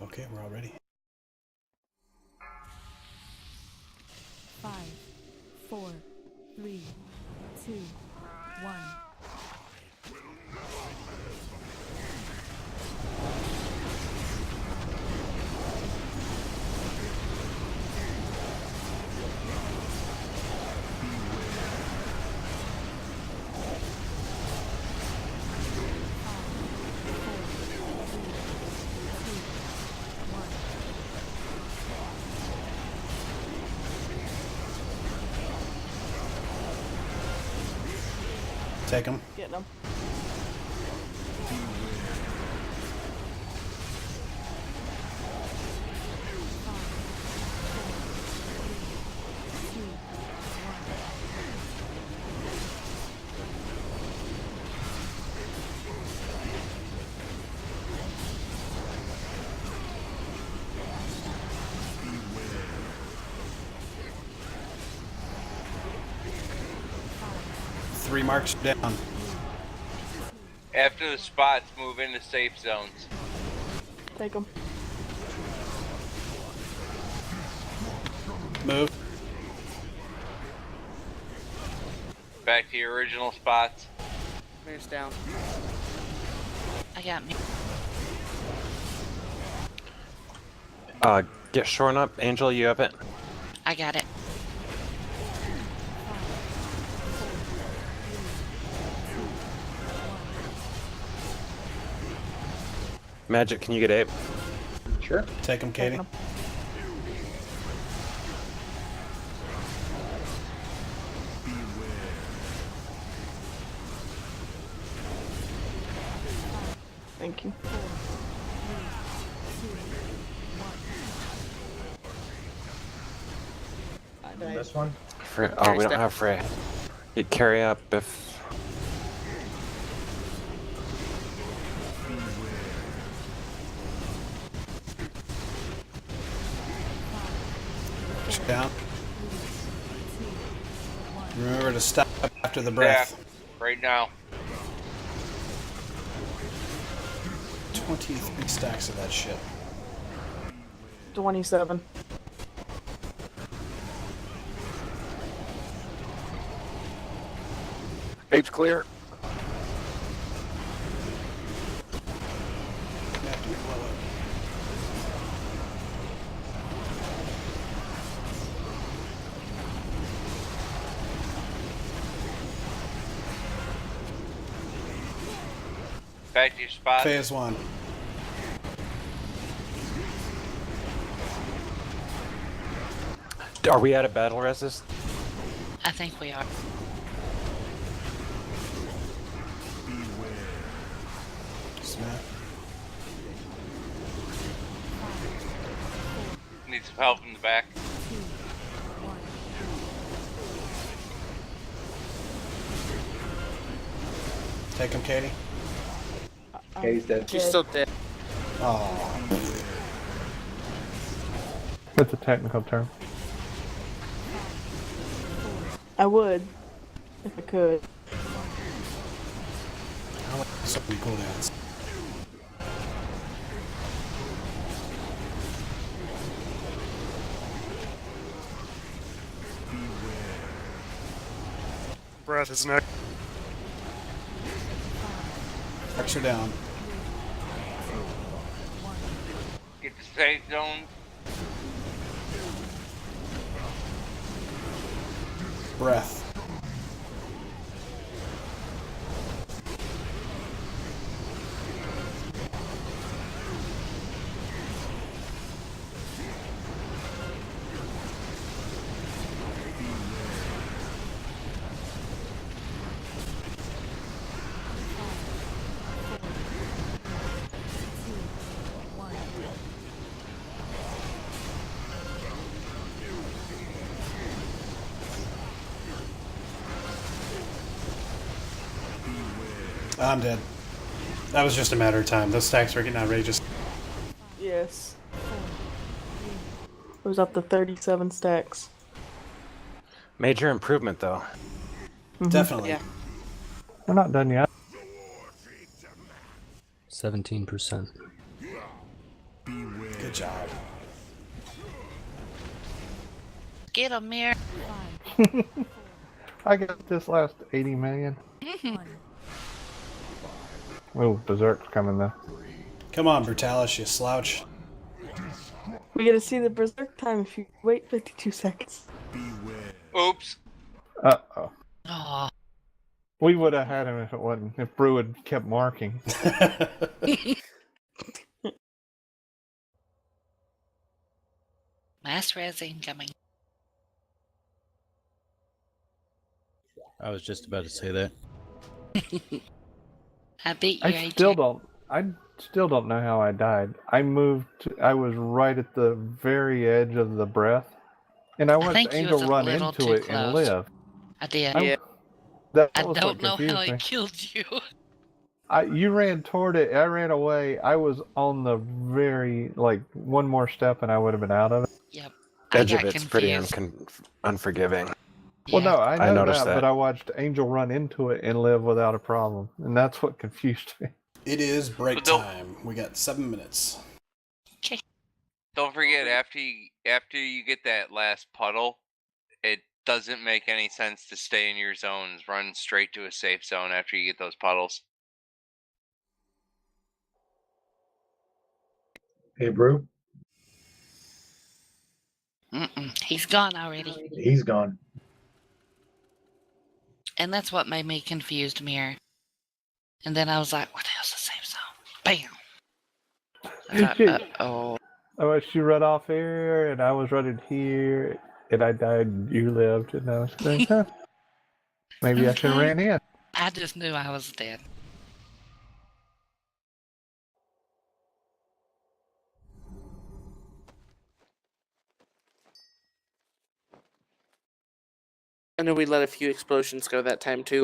Okay, we're all ready. 5, 4, 3, 2, 1. Take him. Getting them. Three marks down. After the spots, move into safe zones. Take them. Move. Back to your original spots. Mirror's down. I got me. Get shorn up. Angel, you have it. I got it. Magic, can you get Abe? Sure. Take him, Katie. Thank you. This one? Oh, we don't have Frey. You'd carry up if... Down. Remember to stop after the breath. Yeah, right now. 23 stacks of that shit. 27. Abe's clear. Back to your spot. Phase 1. Are we out of battle resist? I think we are. Smack. Need some help in the back. Take him, Katie. Katie's dead. She's still dead. Oh. It's a technical term. I would, if I could. I like so many cooldowns. Breath is next. X are down. Get the safe zone. Breath. I'm dead. That was just a matter of time. Those stacks were getting outrageous. Yes. It was up to 37 stacks. Major improvement, though. Definitely. Yeah. We're not done yet. 17%. Good job. Get him, Mir. I got this last 80 million. Oh, Berserk's coming though. Come on, Brutalis, you slouch. We get to see the Berserk time if you wait 52 seconds. Oops. Uh-oh. Aw. We would have had him if it wasn't, if Brew had kept marking. Mass res incoming. I was just about to say that. I beat you, I AJ. still don't know how I died. I was right at the very edge of the breath, and I watched think you Angel was a run little into too it and close. live. I did. Yeah. That I was don't what know confused how me. it killed you. You ran toward it, I ran away, I was on the very, one more step and I would have been out of it. Yep. Edge I of got it's pretty confused. unforgiving. Well, no, I know noticed that, that. but I watched Angel run into it and live without a problem, and that's what confused me. It is break time. We got 7 minutes. Don't forget, after you get that last puddle, it doesn't make any sense to stay in your zones. Run straight to a safe zone after you get those puddles. Hey, Brew. He's gone already. He's gone. And that's what made me confused, Mir. And then I was like, what the hell's the safe zone? Bam! I thought, uh-oh. I watched you run off here, and I was running here, and I died, and you lived, and I was like, huh, maybe I should have ran in. I just knew I was dead. I know we let a few explosions go that time too.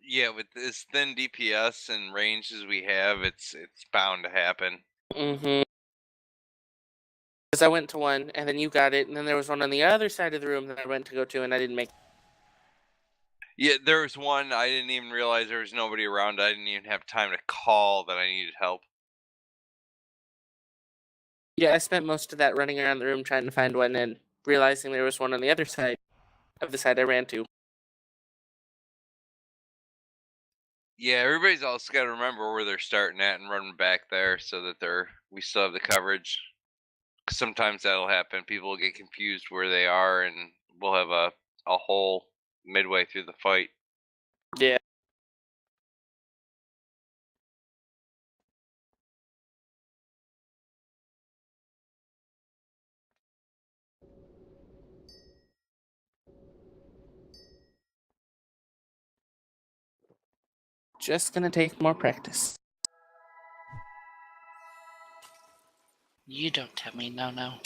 Yeah, with as thin DPS and range as we have, it's bound to happen. Mm-hmm. Because I went to one, and then you got it, and then there was one on the other side of the room that I went to go to, and I didn't make it. Yeah, there was one I didn't even realize there was nobody around. I didn't even have time to call that I needed help. Yeah, I spent most of that running around the room trying to find one and realizing there was one on the other side of the side I ran to. Yeah, everybody's also got to remember where they're starting at and run back there so that we still have the coverage. 'Cause sometimes that'll happen. People will get confused where they are, and we'll have a hole midway through the fight. Yeah. Just gonna take more practice. You don't tell me no.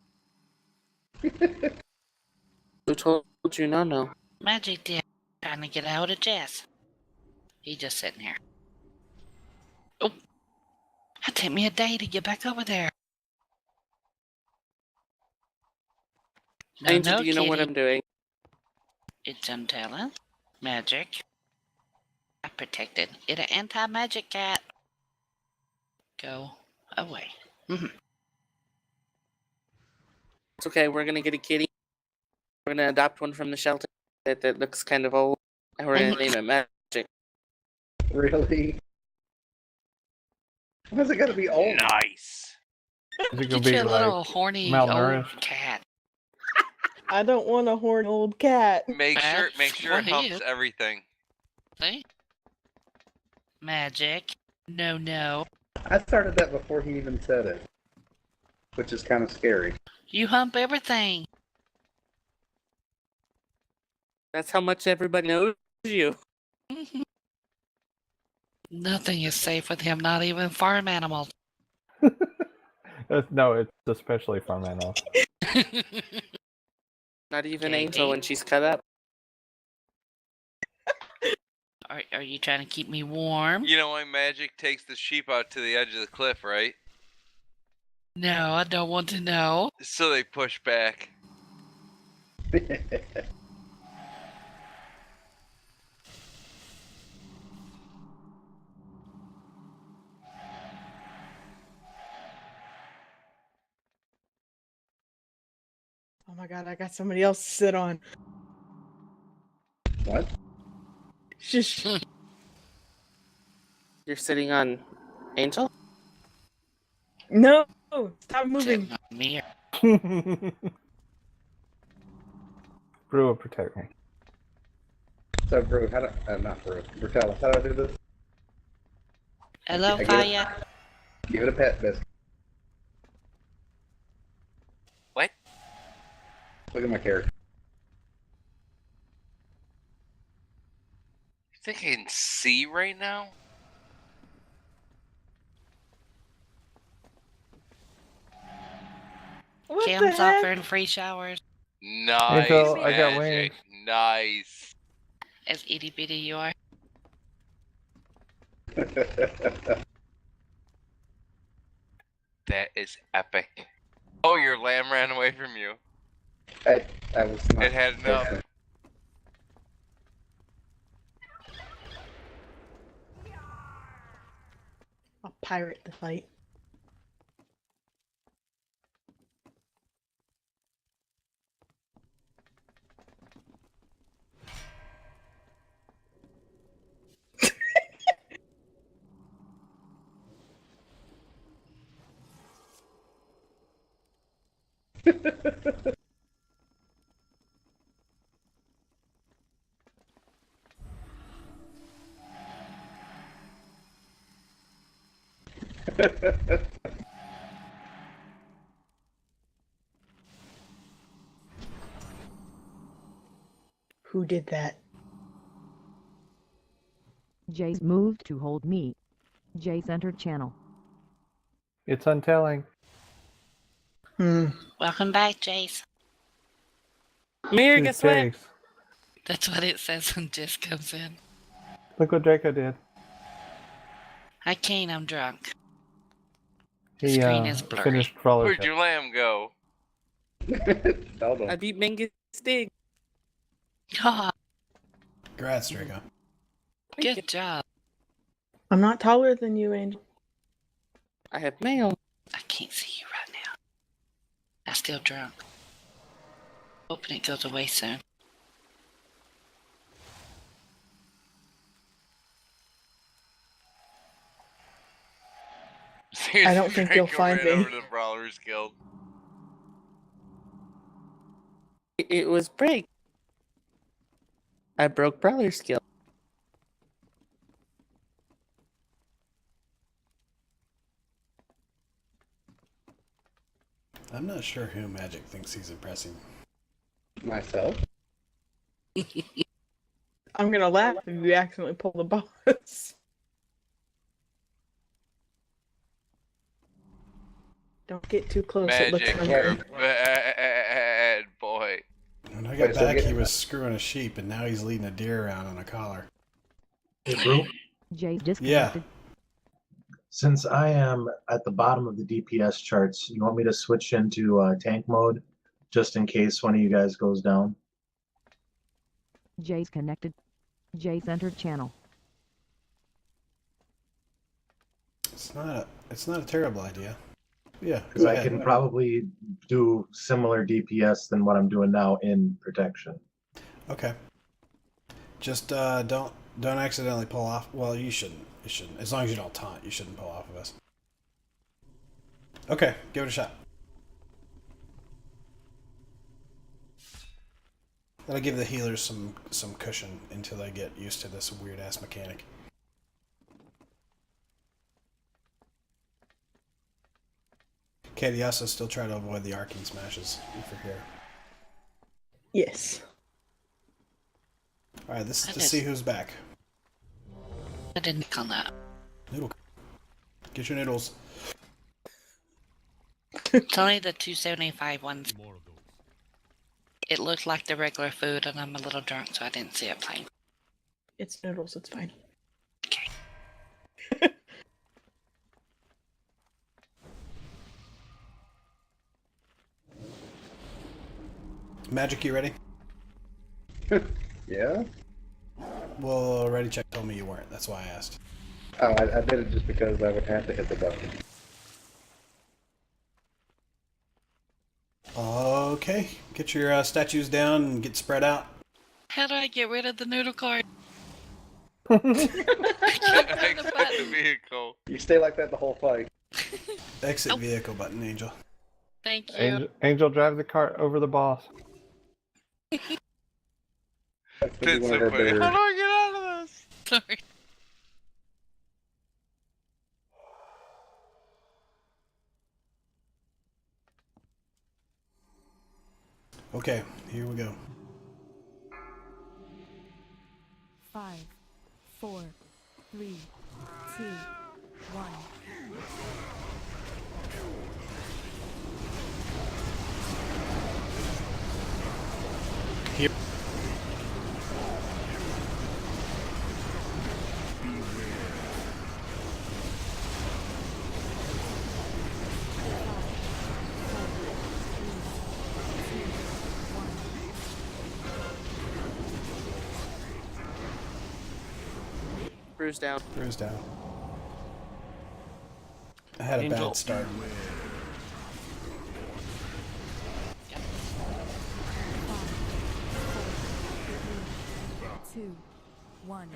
Who told you no? Magic did. Trying to get out of Jess. He just sitting here. Oh. It'd take me a day to get back over there. Angel, do you know what I'm doing? It's untalent. Magic. I protected. It's an anti-magic cat. Go away. It's okay. We're gonna get a kitty. We're gonna adopt one from the shelter that looks kind of old, and we're gonna name it Magic. Really? Why's it gotta be old? Nice. Is it Get gonna be you a like little horny malnourished? old cat. I don't want a horny old cat. Make sure That's it what he humps is. everything. See? Magic. No. I started that before he even said it, which is kind of scary. You hump everything. That's how much everybody knows you. Nothing is safe with him, not even farm animals. No, it's especially farm animals. Not even Okay, Angel when she's cut up. Are you trying to keep me warm? You know why Magic takes the sheep out to the edge of the cliff, right? No, I don't want to know. So they push back. Oh my god, I got somebody else to sit on. What? Shush. You're sitting on Angel? No! Stop moving. Me. Brew will protect me. So, Brew, how do not Brew, Bertella, how do I do this? Hello, I get it. Fire. Give it a pet biscuit. What? Look at my character. You think I can see right now? What Cam's the heck? offering free showers. Nice, Angel, I got Magic. wings. Nice. As itty bitty you are. That is epic. Oh, your lamb ran away from you. I was not It had enough. I'll pirate the fight. Who did that? Jay's moved to hold me. Jay's entered channel. It's untelling. Welcome back, Jace. Mir, Who's guess what? Jace? That's what it says when Jess comes in. Look what Draco did. I can't, I'm drunk. He Screen is blurry. finished Crawler. Where'd your lamb go? I beat Mingus Stig. Congrats, Draco. Good job. I'm not taller than you, Angel. I have mail. I can't see you right now. I'm still drunk. Hoping it goes away soon. I don't think you'll Draco find ran me. over to the Brawlers Guild. It was break. I broke Brawler's skill. I'm not sure who Magic thinks he's impressing. Myself? I'm gonna laugh if you accidentally pull the boss. Don't get too close. It looks Magic, like you're a bad boy. When I got Wait, so back, get- he was screwing a sheep, and now he's leading a deer around on a collar. Hey, Brew. Jay's Yeah. disconnected. Since I am at the bottom of the DPS charts, you want me to switch into tank mode just in case one of you guys goes down? Jay's connected. Jay's entered channel. It's not a terrible idea. Yeah, Because go I ahead. can probably do similar DPS than what I'm doing now in protection. Okay. Just don't accidentally pull off. Well, you shouldn't. You shouldn't. As long as you don't taunt, you shouldn't pull off of us. Okay, give it a shot. That'll give the healers some cushion until they get used to this weird ass mechanic. Katie, also still try to avoid the arcane smashes if you're here. Yes. All right, this is to is- see who's back. I didn't click on that. Noodle, get your noodles. It's only the 275 ones. It looked like the regular food, and I'm a little drunk, so I didn't see it plain. It's noodles, it's fine. Magic, you ready? Yeah? Well, Ready Check told me you weren't. That's why I asked. Oh, I did it just because I would have to hit the button. Okay, get your statues down and get spread out. How do I get rid of the noodle card? Exit the vehicle. You stay like that the whole fight. Exit vehicle button, Angel. Thank you. Angel, drive the cart over the boss. That's so funny. How do I get out of this? Sorry. Okay, here we go. 5, 4, 3, 2, 1. Here. Bruce down. Bruce down. I had a Angel. bad start. Two, 1.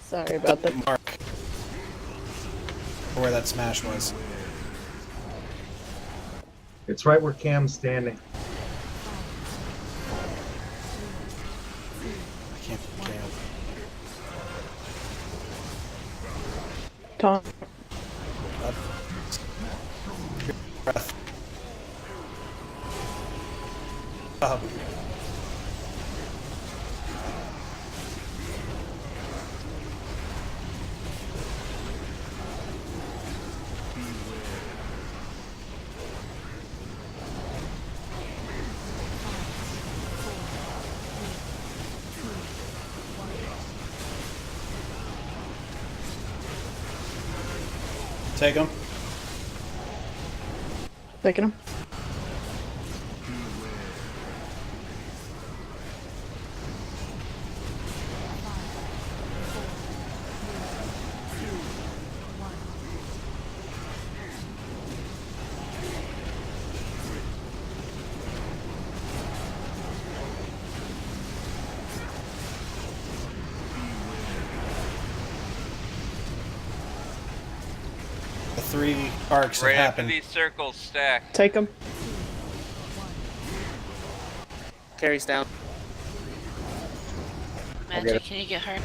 Sorry about that. Mark. Where that smash was. It's right where Cam's standing. I can't Cam. Tom. Breath. Take him. Taking him. The 3 arcs Right have after happened. these circles stack. Take him. Carries down. Magic, can you get her?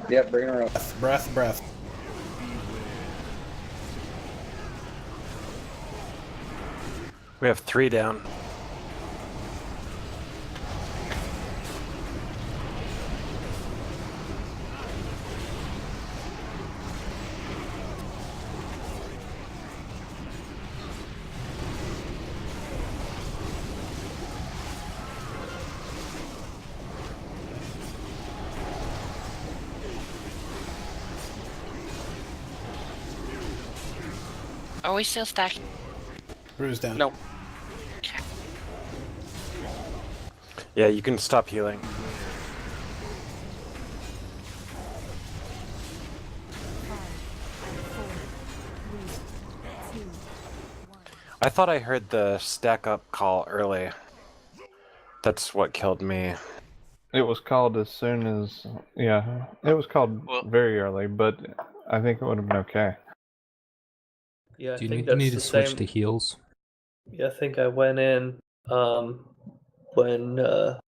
Yep, bring her up. Breath, breath. We have 3 down. Are we still stacking? Bruce down. No. Yeah, you can stop healing. I thought I heard the stack up call early. That's what killed me. It was called as soon as, yeah, it was called very early, but I think it would have been okay. Yeah, I Do you think need me that's to the switch same. to heals? Yeah, I think I went in when I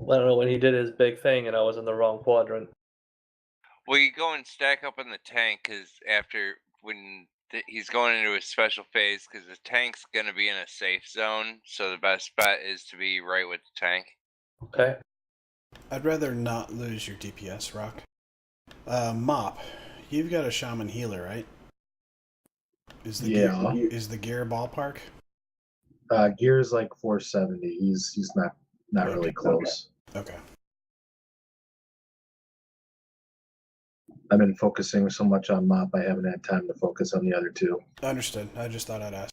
don't know when he did his big thing, and I was in the wrong quadrant. Well, you go and stack up in the tank because after when he's going into his special phase, because the tank's gonna be in a safe zone, so the best bet is to be right with the tank. Okay. I'd rather not lose your DPS, Rock. Mop, you've got a shaman healer, right? Is the gear ballpark? Gear's like 470. He's not really close. Okay. I've been focusing so much on mop, I haven't had time to focus on the other two. Understood. I just thought I'd ask.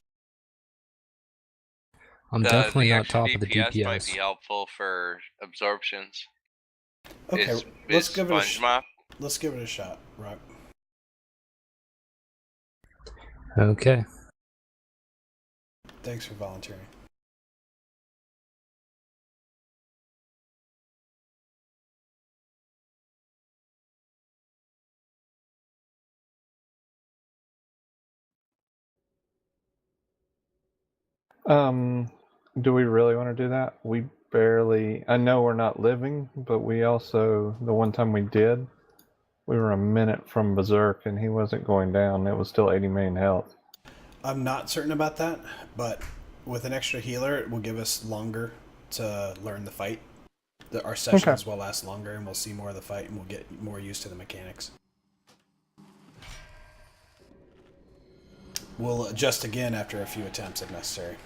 I'm definitely the not extra top of the DPS might DPS. be helpful for absorptions. Okay, Is Sponge Mop? Let's give it a shot, Rock. Okay. Thanks for volunteering. Do we really want to do that? We barely. I know we're not living, but we also, the one time we did, we were a minute from Berserk and he wasn't going down. It was still 80 million health. I'm not certain about that, but with an extra healer, it will give us longer to learn the fight. Our sessions will last longer, and we'll see more of the fight, and we'll get more used to the mechanics. We'll adjust again after a few attempts if necessary.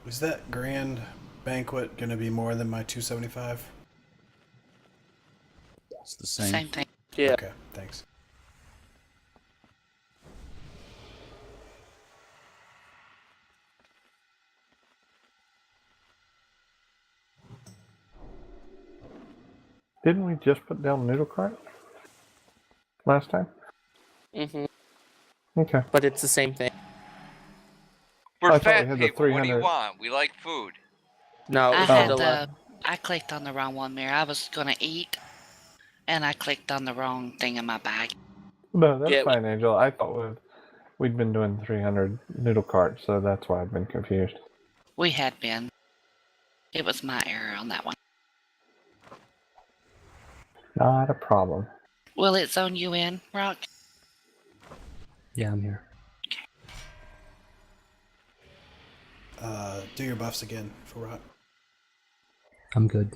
Is that grand banquet going to be more than my 275? It's the same. Same thing. Yeah. Okay, thanks. Didn't we just put down Noodle Cart last time? Mm-hmm. Okay. But it's the same thing. We're I thought we fat had the people. What do you 300. want? We like food. No, I it's had still the. I clicked on the wrong one, Mirror. I was gonna eat, and I clicked on the wrong thing in my bag. No, that's Yeah. fine, Angel. I thought we'd been doing 300 Noodle Cart, so that's why I've been confused. We had been. It was my error on that one. Not a problem. Will it zone you in, Rock? Yeah, I'm here. Do your buffs again for Rock. I'm good.